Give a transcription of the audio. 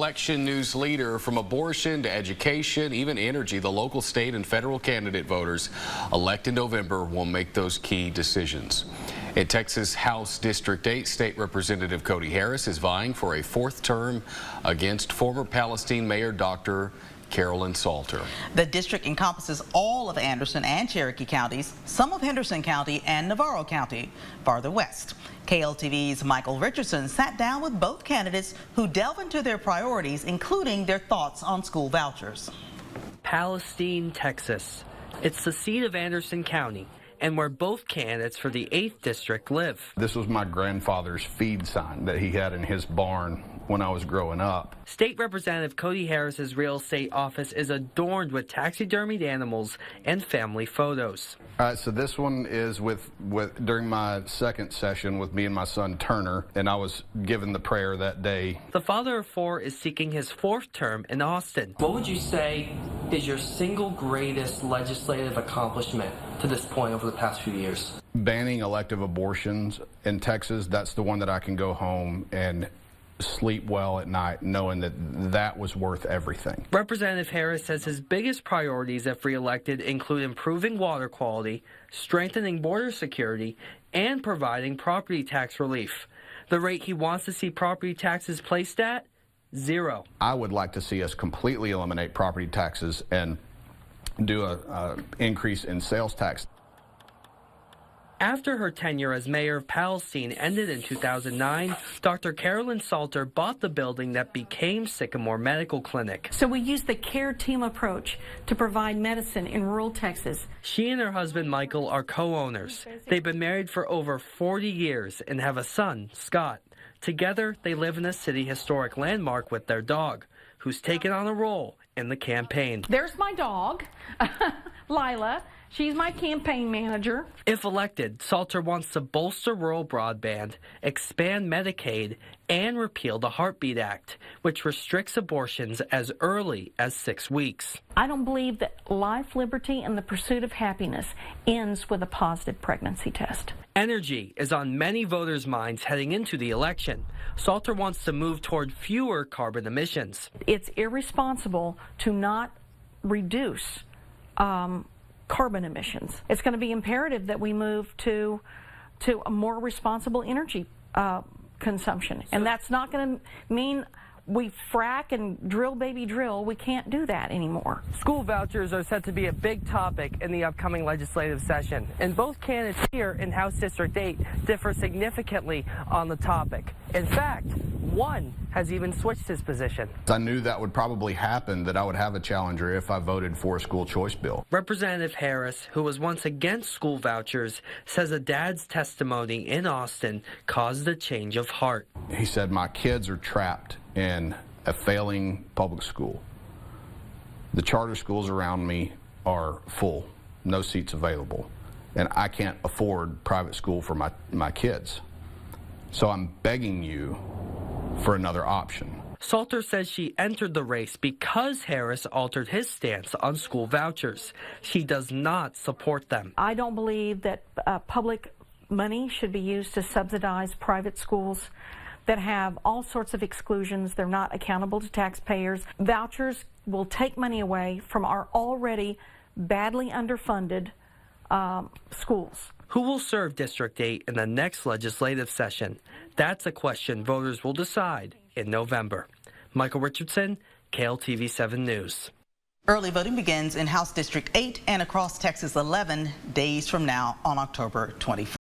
Election news leader. From abortion to education, even energy, the local, state, and federal candidate voters elect in November will make those key decisions. In Texas House District 8, State Representative Cody Harris is vying for a fourth term against former Palestine Mayor Dr. Carolyn Salter. The district encompasses all of Anderson and Cherokee counties, some of Henderson County and Navarro County, farther west. KLTV's Michael Richardson sat down with both candidates who delve into their priorities, including their thoughts on school vouchers. Palestine, Texas. It's the seat of Anderson County and where both candidates for the 8th district live. This was my grandfather's feed sign that he had in his barn when I was growing up. State Representative Cody Harris's real estate office is adorned with taxidermied animals and family photos. All right, so this one is with during my second session with me and my son Turner, and I was given the prayer that day. The father of 4 is seeking his 4th term in Austin. What would you say is your single greatest legislative accomplishment to this point over the past few years? Banning elective abortions in Texas, that's the one that I can go home and sleep well at night knowing that that was worth everything. Representative Harris says his biggest priorities if reelected include improving water quality, strengthening border security, and providing property tax relief. The rate he wants to see property taxes placed at? 0. I would like to see us completely eliminate property taxes and do a increase in sales tax. After her tenure as mayor of Palestine ended in 2009, Dr. Carolyn Salter bought the building that became Sycamore Medical Clinic. So we use the care team approach to provide medicine in rural Texas. She and her husband Michael are co-owners. They've been married for over 40 years and have a son, Scott. Together, they live in a city historic landmark with their dog, who's taken on a role in the campaign. There's my dog, Lila. She's my campaign manager. If elected, Salter wants to bolster rural broadband, expand Medicaid, and repeal the Heartbeat Act, which restricts abortions as early as 6 weeks. I don't believe that life, liberty, and the pursuit of happiness ends with a positive pregnancy test. Energy is on many voters' minds heading into the election. Salter wants to move toward fewer carbon emissions. It's irresponsible to not reduce carbon emissions. It's going to be imperative that we move to a more responsible energy consumption. And that's not going to mean we frack and drill, baby, drill. We can't do that anymore. School vouchers are set to be a big topic in the upcoming legislative session, and both candidates here in House District 8 differ significantly on the topic. In fact, one has even switched his position. I knew that would probably happen, that I would have a challenger if I voted for a school choice bill. Representative Harris, who was once against school vouchers, says a dad's testimony in Austin caused a change of heart. He said, my kids are trapped in a failing public school. The charter schools around me are full, no seats available, and I can't afford private school for my kids. So I'm begging you for another option. Salter says she entered the race because Harris altered his stance on school vouchers. She does not support them. I don't believe that public money should be used to subsidize private schools that have all sorts of exclusions. They're not accountable to taxpayers. Vouchers will take money away from our already badly underfunded schools. Who will serve District 8 in the next legislative session? That's a question voters will decide in November. Michael Richardson, KLTV 7 News. Early voting begins in House District 8 and across Texas 11 days from now on October 24th.